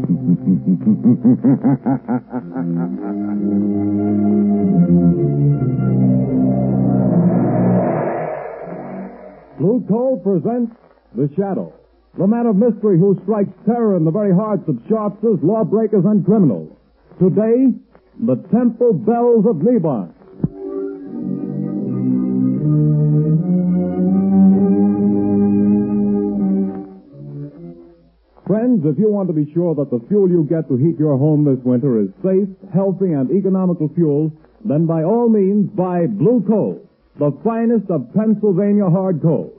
Blue Coal presents The Shadow, the man of mystery who strikes terror in the very hearts of sharpsters, lawbreakers, and criminals. Today, the Temple Bells of Neban. Friends, if you want to be sure that the fuel you get to heat your home this winter is safe, healthy, and economical fuel, then by all means buy Blue Coal, the finest of Pennsylvania hard coal.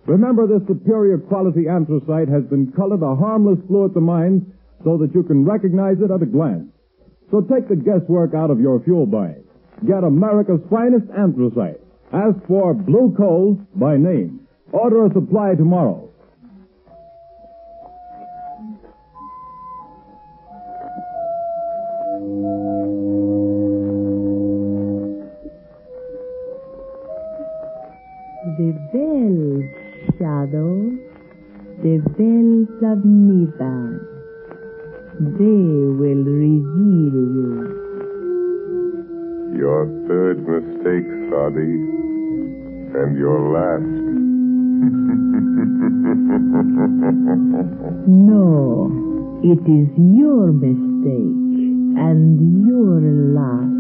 Remember, this superior quality anthracite has been colored a harmless blue at the mine so that you can recognize it at a glance. So take the guesswork out of your fuel buying. Get America's finest anthracite. Ask for Blue Coal by name. Order a supply tomorrow. The bells, Shadow, the bells of Neban. They will reveal you. Your third mistake, Sadi, and your last. No, it is your mistake and your last.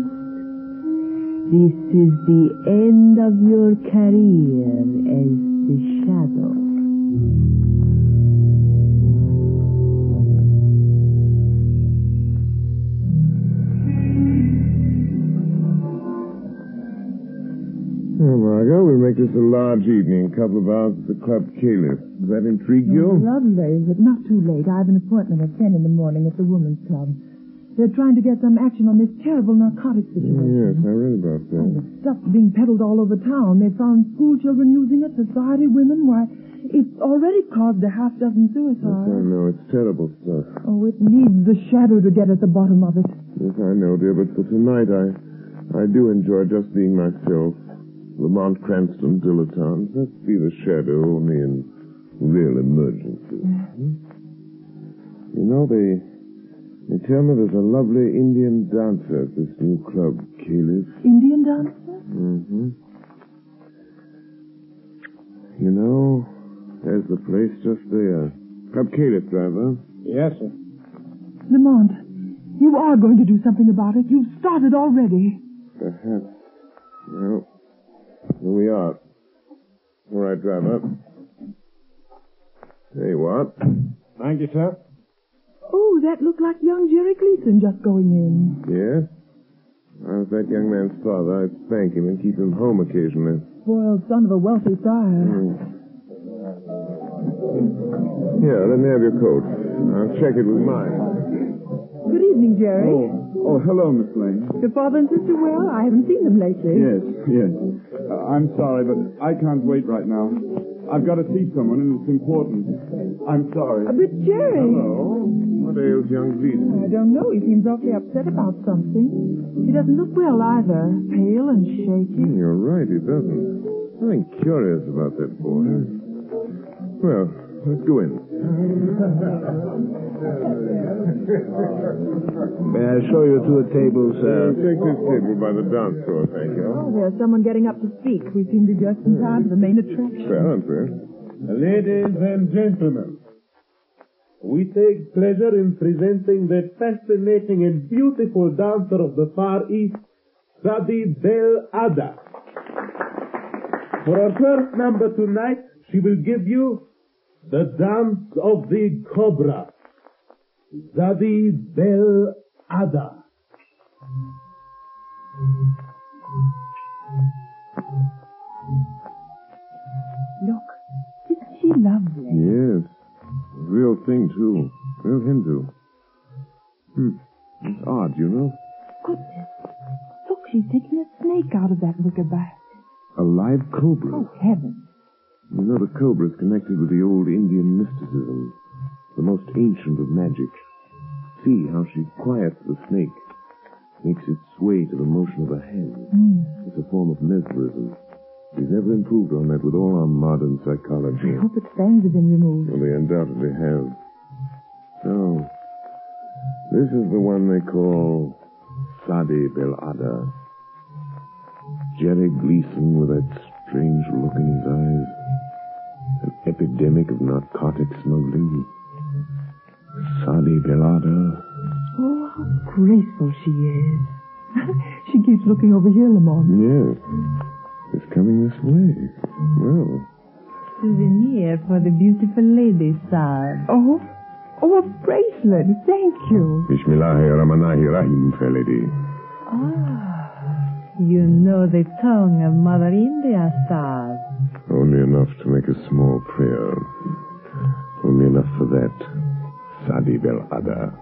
This is the end of your career as the Shadow. Oh, Margot, we'll make this a large evening. A couple of hours at the Club Caliph. Does that intrigue you? Lovely, but not too late. I have an appointment at 10 in the morning at the Women's Club. They're trying to get some action on this terrible narcotic situation. Yes, I read about that. The stuff's being peddled all over town. They found school children using it, society women. Why, it's already caused a half-dozen suicides. Yes, I know. It's terrible stuff. Oh, it needs the Shadow to get at the bottom of it. Yes, I know, dear, but for tonight I do enjoy just being myself. Lamont Cranston, dilettante. Let's be the Shadow only in real emergency. You know, they tell me there's a lovely Indian dancer at this new club, Caliph. Indian dancer? Mm-hmm. You know, there's the place just there. Club Caliph, driver. Yes, sir. Lamont, you are going to do something about it. You've started already. Perhaps. Well, here we are. All right, driver. There you are. Thank you, sir. Oh, that looked like young Jerry Gleason just going in. Yes? I was that young man's father. I'd spank him and keep him home occasionally. Spoiled son of a wealthy sire. Here, let me have your coat. I'll check it with mine. Good evening, Jerry. Oh, hello, Miss Lane. Your father and sister well? I haven't seen them lately. Yes. I'm sorry, but I can't wait right now. I've got to see someone, and it's important. I'm sorry. But Jerry... Hello. What ails young Gleason? I don't know. He seems awfully upset about something. He doesn't look well either. Pale and shaky. You're right, he doesn't. Something curious about that boy. Well, let's go in. May I show you to a table, sir? Take this table by the dance floor, thank you. Oh, there's someone getting up to speak. We seem to be just in time for the main attraction. Fair and fair. Ladies and gentlemen, we take pleasure in presenting the fascinating and beautiful dancer of the Far East, Sadi Bel Ada. For our first number tonight, she will give you the dance of the cobra. Sadi Bel Ada. Look, isn't she lovely? Yes. Real thing, too. Real Hindu. It's odd, you know? Goodness. Look, she's taking a snake out of that wicker basket. A live cobra. Oh, heavens. You know, the cobra is connected with the old Indian mysticism, the most ancient of magic. See how she quiets the snake, makes it sway to the motion of a hand. It's a form of mesmerism. We've never improved on that with all our modern psychology. I hope its fangs have been removed. Well, they undoubtedly have. So, This is the one they call Sadi Belada. Jerry Gleason with that strange look in his eyes. An epidemic of narcotic smuggling. Sadi Belada. Oh, how graceful she is. She keeps looking over here, Lamont. Yes. It's coming this way. Well. Souvenir for the beautiful lady, sir. Oh, a bracelet. Thank you. Bismillahirrahmanirrahim, fair lady. You know the tongue of Mother India, sir. Only enough to make a small prayer. Only enough for that. Sadi Belada.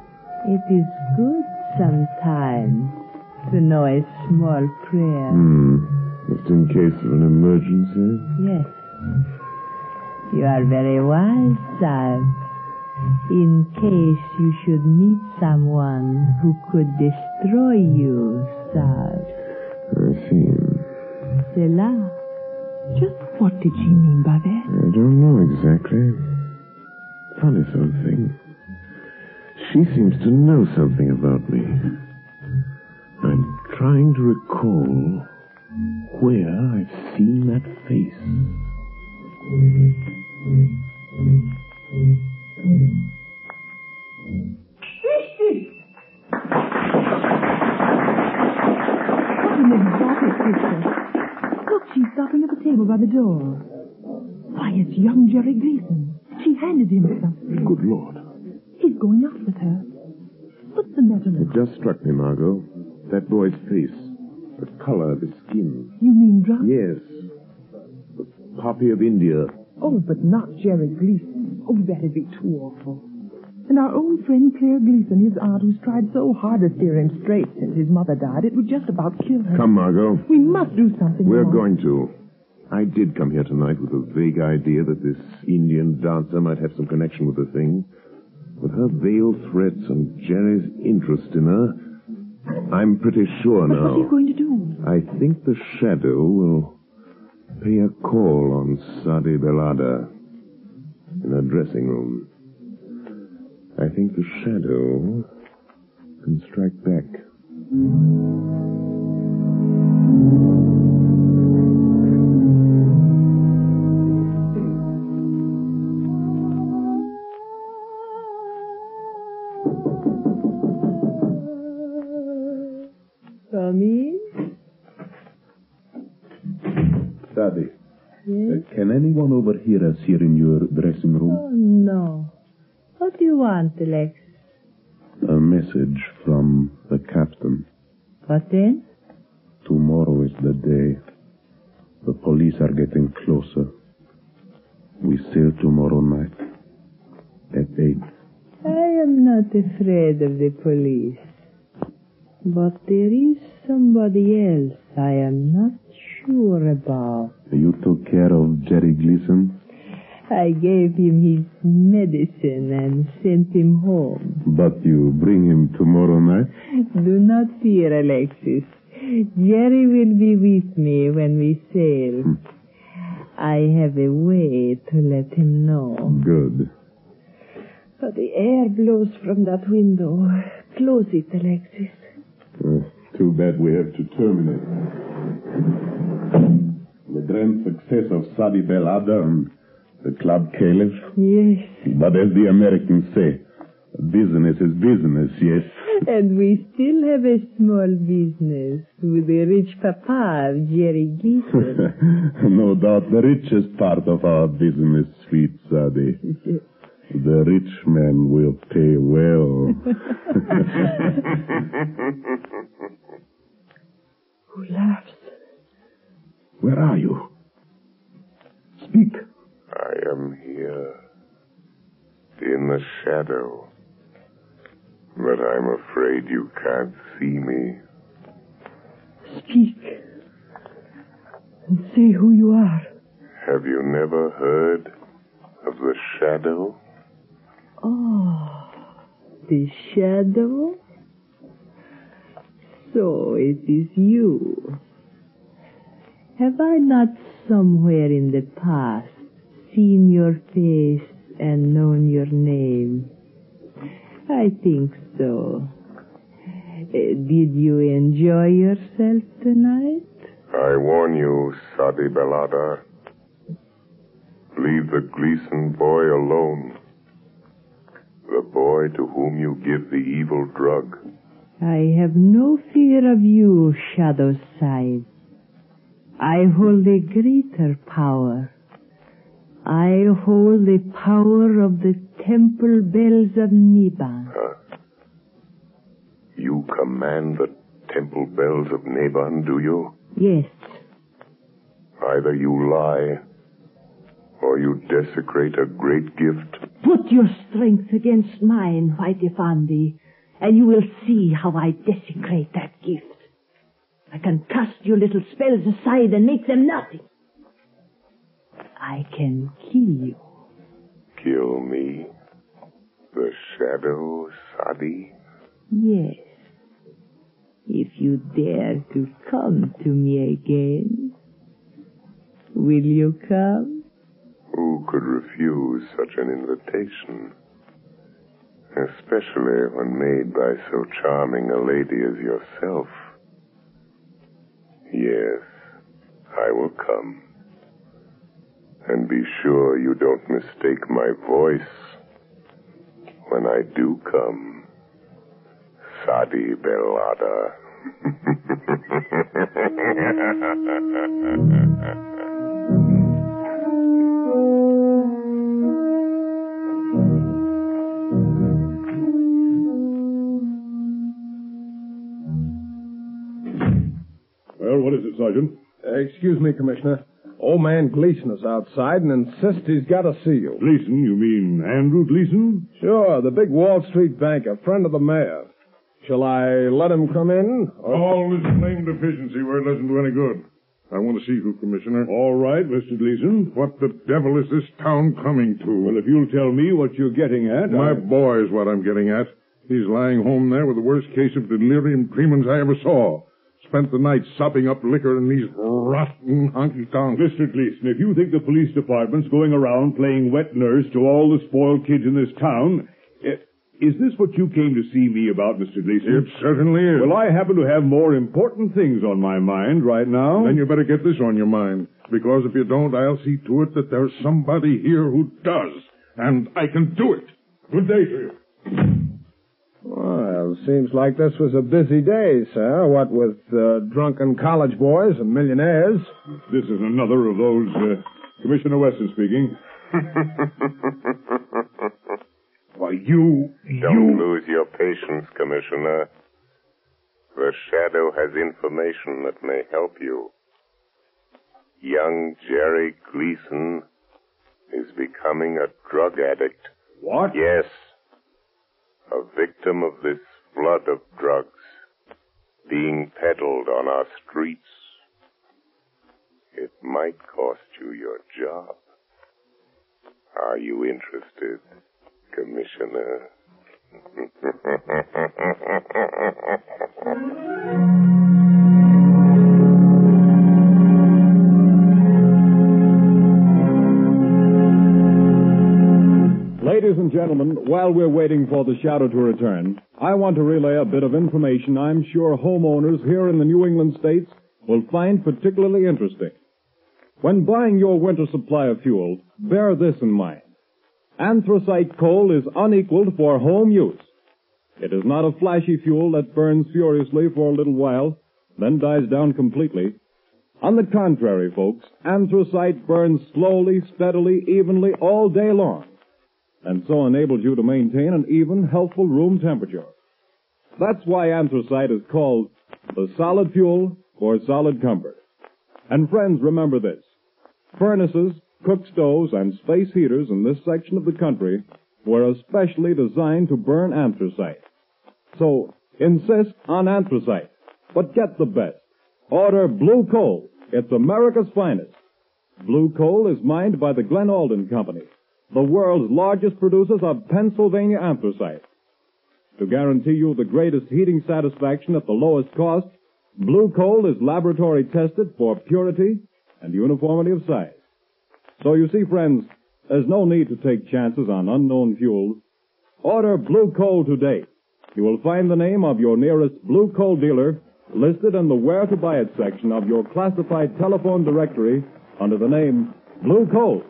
It is good sometimes to know a small prayer. Just in case of an emergency? Yes. You are very wise, sir. In case you should meet someone who could destroy you, sir. I see. Cela. Just what did she mean by that? I don't know exactly. Funny something. She seems to know something about me. I'm trying to recall where I've seen that face. What an exotic picture. Look, she's stopping at the table by the door. Why, it's young Jerry Gleason. She handed him something. Good Lord. He's going out with her. What's the matter with It just struck me, Margot. That boy's face. The color of his skin. You mean drunk? Yes. The poppy of India. Oh, but not Jerry Gleason. Oh, that'd be too awful. And our own friend Claire Gleason, his aunt, who's tried so hard to steer him straight since his mother died, it would just about kill her. Come, Margot. We must do something. We're Lamont. going to. I did come here tonight with a vague idea that this Indian dancer might have some connection with the thing. With her veiled threats and Jerry's interest in her, I'm pretty sure But now. what are you going to do? I think the Shadow will pay a call on Sadi Belada in her dressing room. I think the Shadow can strike back. Come in. Sadi, Yes? can anyone overhear us here in your dressing room? Oh, no. What do you want, Alex? A message from the captain. What then? Tomorrow is the day. The police are getting closer. We sail tomorrow night at 8. I am not afraid of the police. But there is somebody else I am not sure about. You took care of Jerry Gleason, I gave him his medicine and sent him home. but you bring him tomorrow night? Do not fear, Alexis. Jerry will be with me when we sail. I have a way to let him know. Good. But the air blows from that window. Close it, Alexis. Too bad we have to terminate. The grand success of Sadi Belada and the Club Caliph. Yes. But as the Americans say, business is business, yes. And we still have a small business with the rich papa of Jerry Gleason. No doubt the richest part of our business, sweet Sadi. The rich man will pay well. Who laughs? Where are you? Speak. I am here. In the shadow. But I'm afraid you can't see me. Speak. And say who you are. Have you never heard of the shadow? Oh, the shadow? So it is you. Have I not somewhere in the past seen your face and known your name? I think so. Did you enjoy yourself tonight? I warn you, Sadi Belada. Leave the Gleason boy alone. The boy to whom you give the evil drug. I have no fear of you, Shadow Side. I hold a greater power. I hold the power of the temple bells of Neban. You command the temple bells of Neban, do you? Yes. Either you lie, or you desecrate a great gift. Put your strength against mine, White Effendi, and you will see how I desecrate that gift. I can cast your little spells aside and make them nothing. I can kill you. Kill me? The shadow, Sadi? Yes. If you dare to come to me again, will you come? Who could refuse such an invitation? Especially when made by so charming a lady as yourself. Yes, I will come. And be sure you don't mistake my voice when I do come. Sadi Belada. Well, what is it, Sergeant? Excuse me, Commissioner. Old man Gleason is outside and insists he's got to see you. Gleason? You mean Andrew Gleason? Sure, the big Wall Street banker, friend of the mayor. Shall I let him come in? All this blamed efficiency where it doesn't do any good. I want to see you, Commissioner. All right, Mr. Gleason. What the devil is this town coming to? Well, if you'll tell me what you're getting at... My boy is what I'm getting at. He's lying home there with the worst case of delirium tremens I ever saw. Spent the night sopping up liquor in these rotten honky-tonks. Mr. Gleason, if you think the police department's going around playing wet nurse to all the spoiled kids in this town... Is this what you came to see me about, Mr. Gleason? It certainly is. Well, I happen to have more important things on my mind right now. Then you better get this on your mind, because if you don't, I'll see to it that there's somebody here who does, and I can do it. Good day to you. Well, seems like this was a busy day, sir. What with drunken college boys and millionaires. This is another of those, Commissioner Weston speaking. Why, you... Don't lose your patience, Commissioner. The Shadow has information that may help you. Young Jerry Gleason is becoming a drug addict. What? Yes. A victim of this flood of drugs being peddled on our streets. It might cost you your job. Are you interested, Commissioner? Ladies and gentlemen, while we're waiting for the Shadow to return, I want to relay a bit of information I'm sure homeowners here in the New England states will find particularly interesting. When buying your winter supply of fuel, bear this in mind. Anthracite coal is unequaled for home use. It is not a flashy fuel that burns furiously for a little while, then dies down completely. On the contrary, folks, anthracite burns slowly, steadily, evenly all day long, and so enables you to maintain an even, healthful room temperature. That's why anthracite is called the solid fuel for solid comfort. And friends, remember this. Furnaces, cook stoves, and space heaters in this section of the country were especially designed to burn anthracite. So, insist on anthracite, but get the best. Order blue coal. It's America's finest. Blue coal is mined by the Glen Alden Company, the world's largest producers of Pennsylvania anthracite. To guarantee you the greatest heating satisfaction at the lowest cost, blue coal is laboratory tested for purity and uniformity of size. So you see, friends, there's no need to take chances on unknown fuels. Order blue coal today. You will find the name of your nearest blue coal dealer listed in the Where to Buy It section of your classified telephone directory under the name Blue Coal.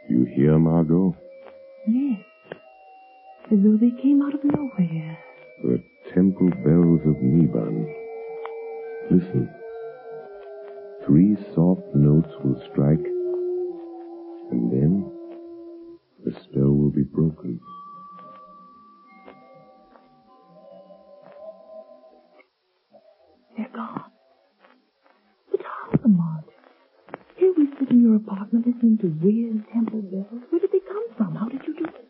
You hear, Margot? Yes. As though they came out of nowhere. The temple bells of Neban. Listen. 3 soft notes will strike, and then the spell will be broken. They're gone. But how, Lamont? Here we sit in your apartment listening to weird temple bells. Where did they come from? How did you do it?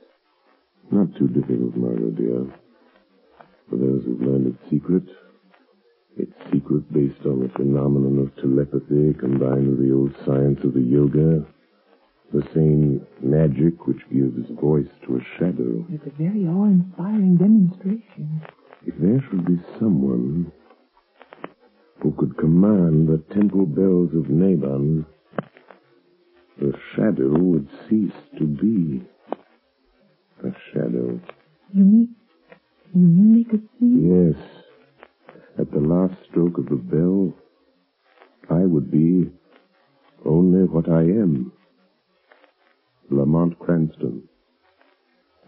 Not too difficult, Margot, dear. For those who've learned its secret based on the phenomenon of telepathy combined with the old science of the yoga, the same magic which gives voice to a shadow. It's a very awe-inspiring demonstration. If there should be someone who could command the temple bells of Neban, the shadow would cease to be a shadow. You mean make us see? Yes. At the last stroke of the bell, I would be only what I am. Lamont Cranston.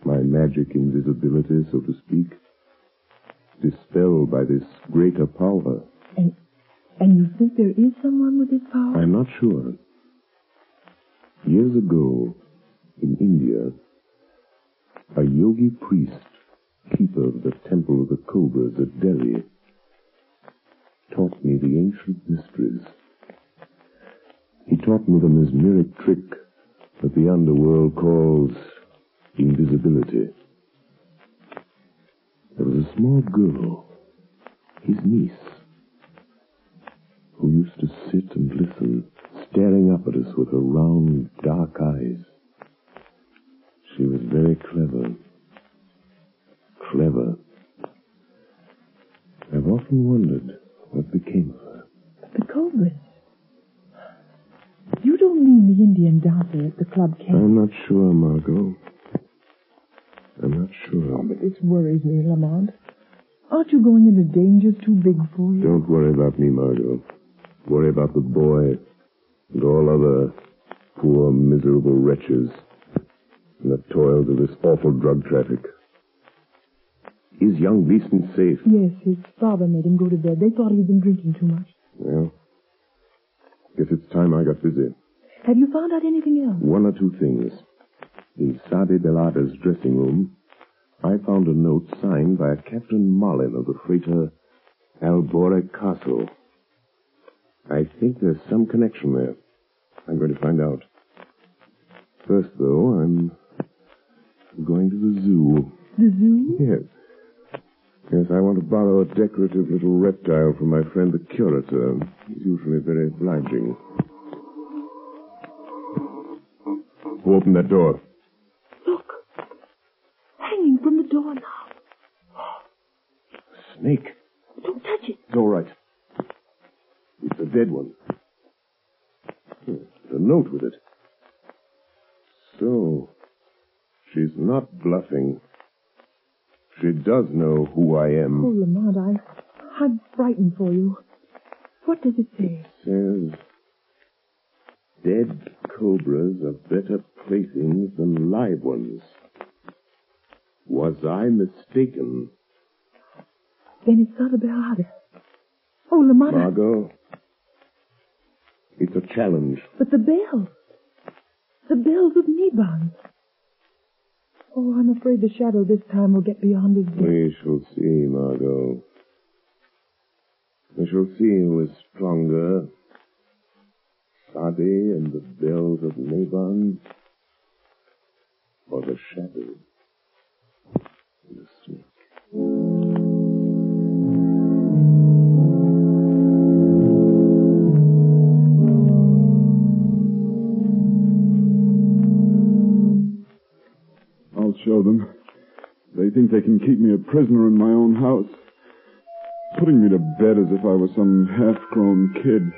My magic invisibility, so to speak, dispelled by this greater power. And you think there is someone with this power? I'm not sure. Years ago, in India, a yogi priest, keeper of the Temple of the Cobras at Delhi, taught me the ancient mysteries. He taught me the mesmeric trick that the underworld calls invisibility. There was a small girl, his niece, who used to sit and listen, staring up at us with her round, dark eyes. She was very clever. Clever. I've often wondered what became of her. The Cobras. You don't mean the Indian dancer at the club camp? I'm not sure, Margot. I'm not sure. Oh, but this worries me, Lamont. Aren't you going into dangers too big for you? Don't worry about me, Margot. Worry about the boy and all other poor, miserable wretches in the toils of this awful drug traffic. Is young Beeston safe? Yes, his father made him go to bed. They thought he'd been drinking too much. Well, guess it's time I got busy. Have you found out anything else? 1 or 2 things. In Sadi Belada's dressing room, I found a note signed by a Captain Marlin of the freighter Albora Castle. I think there's some connection there. I'm going to find out. First, though, I'm going to the zoo. The zoo? Yes. Yes, I want to borrow a decorative little reptile from my friend the curator. He's usually very obliging. Who opened that door? Look. Hanging from the door now. Snake. Don't touch it. It's all right. It's a dead one. There's a note with it. So, she's not bluffing. She does know who I am. Oh, Lamont, I'm frightened for you. What does it say? It says, dead cobras are better playthings than live ones. Was I mistaken? Then it's Sadi Belada. Oh, Lamont. Margot, it's a challenge. But the bells. The bells of Neban. Oh, I'm afraid the shadow this time will get beyond his depth. We shall see, Margot. We shall see who is stronger. Sadi and the bells of Neban, or the shadow and the snake. think they can keep me a prisoner in my own house, putting me to bed as if I was some half-grown kid.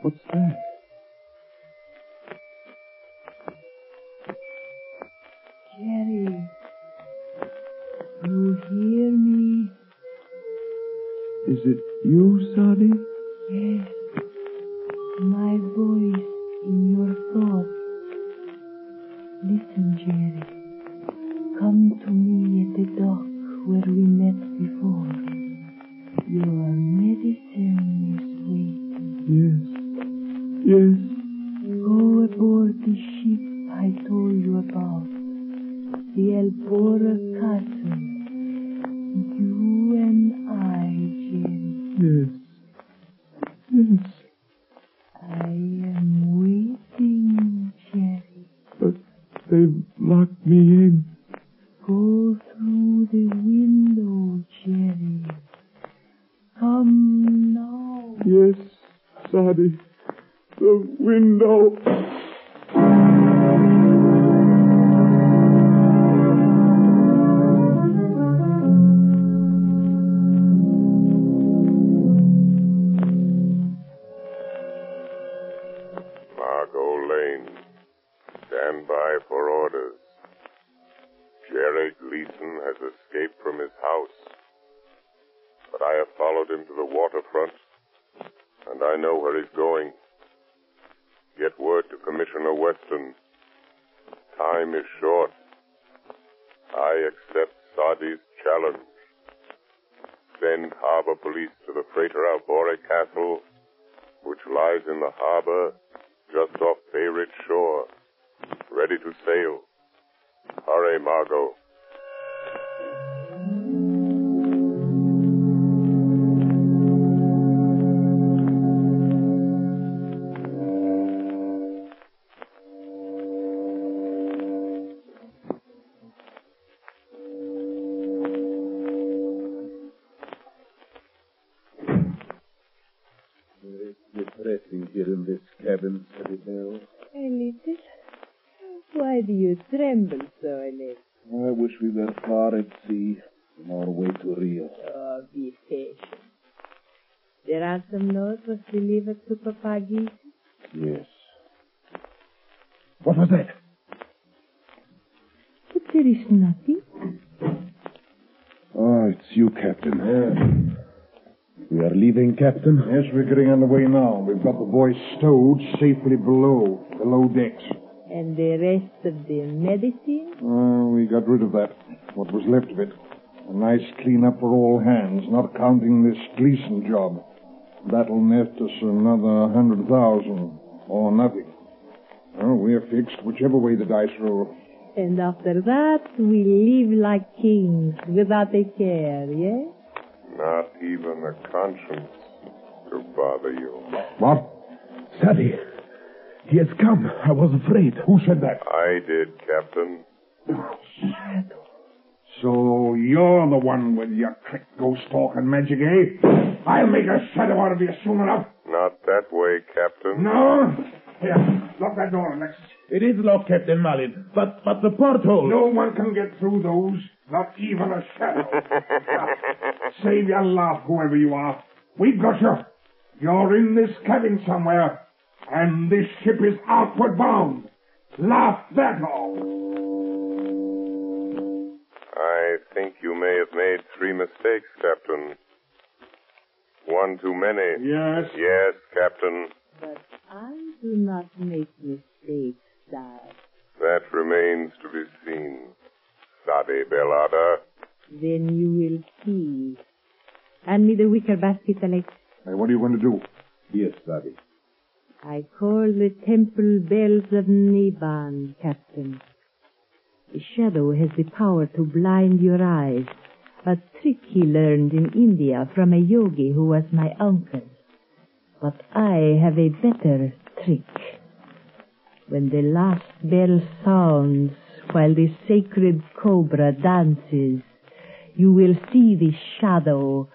What's that? Jerry, you hear me? Is it you, Sadi? Yes, my voice in your thoughts. Listen, Jerry. Come to me at the dock where we met before. Your medicine is waiting. Yes. Go aboard the ship I told you about, the Elbora Castle. You and I, Jerry. Yes. I am waiting, Jerry. But they've locked me in. Go through the window, Jerry. Come now. Yes, Sadi. The window. Margot Lane. Stand by for orders. Jerry Gleason has escaped from his house, but I have followed him to the waterfront, and I know where he's going. Get word to Commissioner Weston. Time is short. I accept Sadi's challenge. Send harbor police to the freighter Albore Castle, which lies in the harbor just off Bay Ridge shore, ready to sail. Hurry, Margot. Depressing here in this cabin, Sadi Bell. A little. Why do you tremble so, Alex? I wish we were far at sea, on our way to Rio. Oh, be patient. There are some notes was delivered to Papa Gleason? Yes. What was that? But there is nothing. Oh, it's you, Captain. We are leaving, Captain? Yes, we're getting underway now. We've got the boys stowed safely below decks. And the rest of the medicine? We got rid of that, what was left of it. A nice clean-up for all hands, not counting this Gleason job. That'll net us another 100,000, or nothing. Well, we're fixed, whichever way the dice roll. And after that, we live like kings, without a care, yes? Not even a conscience to bother you. What? Sadi, he has come. I was afraid. Who said that? I did, Captain. Shadow. So you're the one with your trick ghost talk and magic, eh? I'll make a shadow out of you soon enough. Not that way, Captain. No? Here, lock that door, Alexis. It is locked, Captain Malin, but the porthole... No one can get through those, not even a shadow. Save your laugh, whoever you are. We've got you. You're in this cabin somewhere, and this ship is outward bound. Laugh that off. I think you may have made 3 mistakes, Captain. One too many. Yes? Yes, Captain. But I do not make mistakes, Sir. That remains to be seen, Sadi Belada. Then you will see. Hand me the wicker basket, Alex. Hey, what are you going to do? Yes, Sadi. I call the temple bells of Neban, Captain. The shadow has the power to blind your eyes, a trick he learned in India from a yogi who was my uncle. But I have a better trick. When the last bell sounds while the sacred cobra dances, you will see the shadow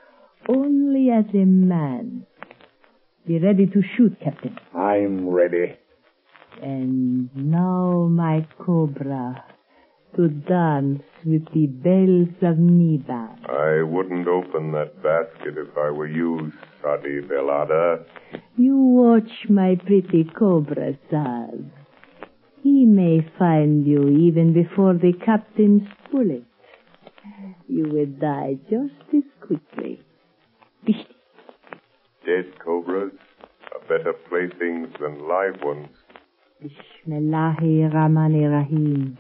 only as a man. Be ready to shoot, Captain. I'm ready. And now, my cobra, to dance with the bells of Neban. I wouldn't open that basket if I were you, Sadi Belada. You watch my pretty cobra, Saz. He may find you even before the captain's bullet. You will die just as quickly. Dead cobras are better playthings than live ones. Bismillahirrahmanirrahim.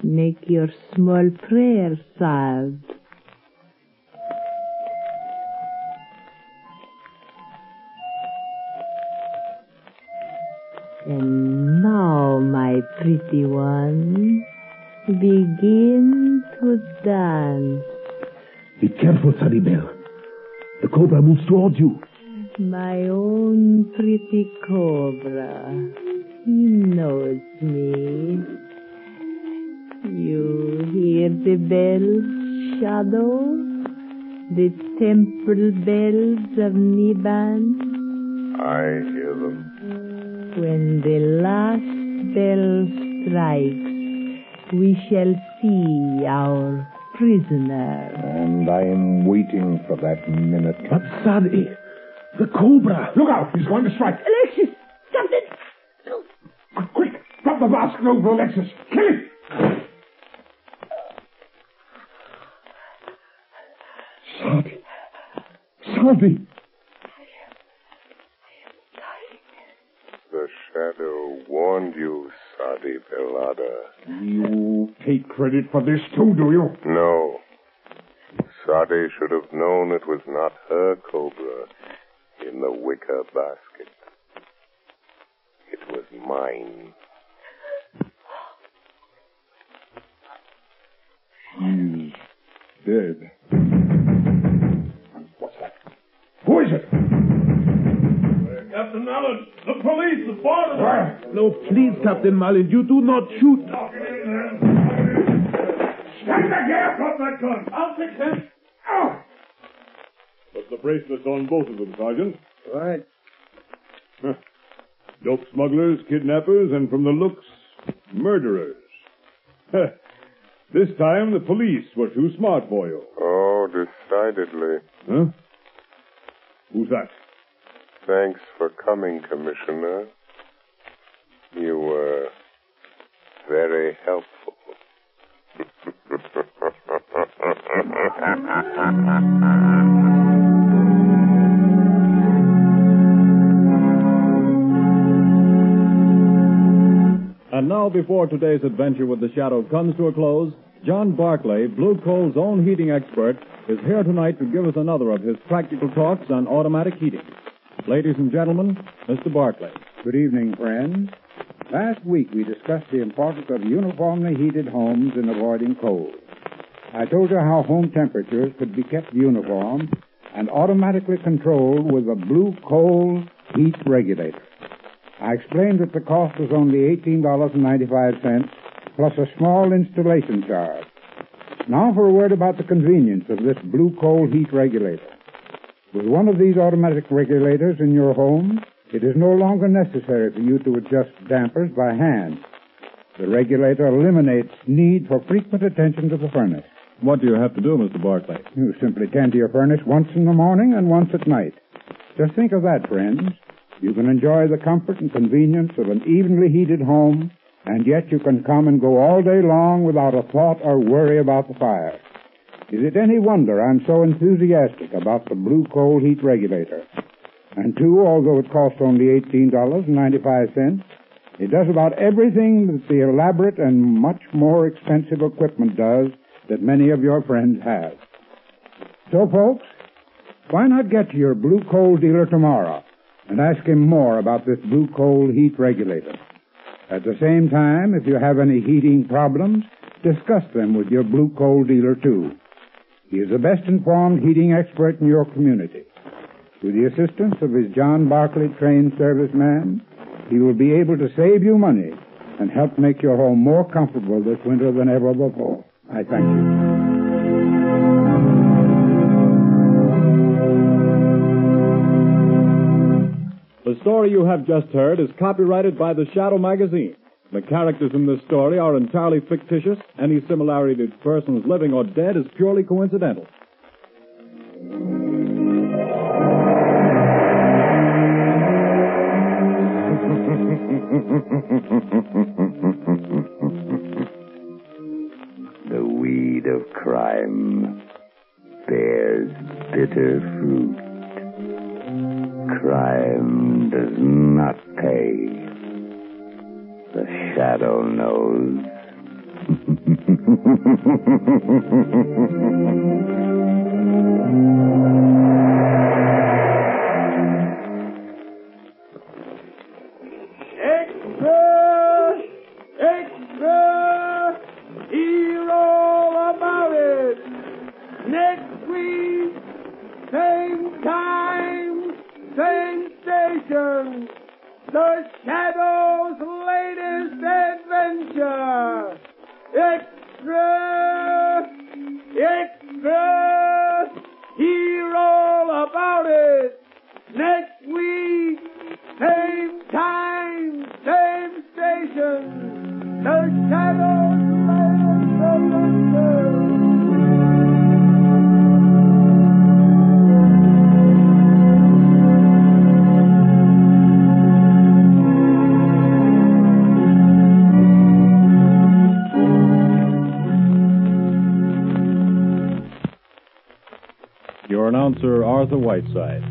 Make your small prayer, Saz. And now, my pretty one, begin to dance. Be careful, Sadi Bell. The cobra moves towards you. My own pretty cobra. He knows me. You hear the bells, Shadow? The temple bells of Neban? I hear them. When the last bell strikes, we shall see our prisoner. And I am waiting for that minute. But Sadi, the cobra. Look out! He's going to strike. Alexis, Captain! Quick! Drop the basket over Alexis. Kill him! Sadi. The shadow warned you, Sadi Belada. You take credit for this too, do you? No. Sadi should have known it was not her cobra in the wicker basket. It was mine. He's dead. What's that? Who is it? Captain Mallon, the police, the border. Where? No, please, Captain Mallon, you do not shoot. Stand back here! Drop that gun. I'll fix him. Oh. Put the bracelets on both of them, Sergeant. Right. Huh. Dope smugglers, kidnappers, and from the looks, murderers. This time the police were too smart for you. Oh, decidedly. Huh? Who's that? Thanks for coming, Commissioner. You were very helpful. And now, before today's adventure with the Shadow comes to a close, John Barclay, Blue Coal's own heating expert, is here tonight to give us another of his practical talks on automatic heating. Ladies and gentlemen, Mr. Barclay. Good evening, friends. Last week we discussed the importance of uniformly heated homes in avoiding cold. I told you how home temperatures could be kept uniform and automatically controlled with a Blue Coal heat regulator. I explained that the cost was only $18.95 plus a small installation charge. Now for a word about the convenience of this Blue Coal heat regulator. With one of these automatic regulators in your home, it is no longer necessary for you to adjust dampers by hand. The regulator eliminates need for frequent attention to the furnace. What do you have to do, Mr. Barclay? You simply tend to your furnace once in the morning and once at night. Just think of that, friends. You can enjoy the comfort and convenience of an evenly heated home, and yet you can come and go all day long without a thought or worry about the fire. Is it any wonder I'm so enthusiastic about the Blue Coal heat regulator? And two, although it costs only $18.95, it does about everything that the elaborate and much more expensive equipment does that many of your friends have. So, folks, why not get to your Blue Coal dealer tomorrow and ask him more about this Blue Coal heat regulator? At the same time, if you have any heating problems, discuss them with your Blue Coal dealer, too. He is the best-informed heating expert in your community. With the assistance of his John Barclay trained serviceman, he will be able to save you money and help make your home more comfortable this winter than ever before. I thank you. The story you have just heard is copyrighted by the Shadow magazine. The characters in this story are entirely fictitious. Any similarity to persons living or dead is purely coincidental. The weed of crime bears bitter fruit. Crime does not pay. The shadow knows. Extra! Extra! Hear all about it! Next week, same time, same station. The Shadow's latest adventure. Extra! Extra! Hear all about it. Next week, same time, same station. The Shadow's latest adventure. Your announcer, Arthur Whiteside.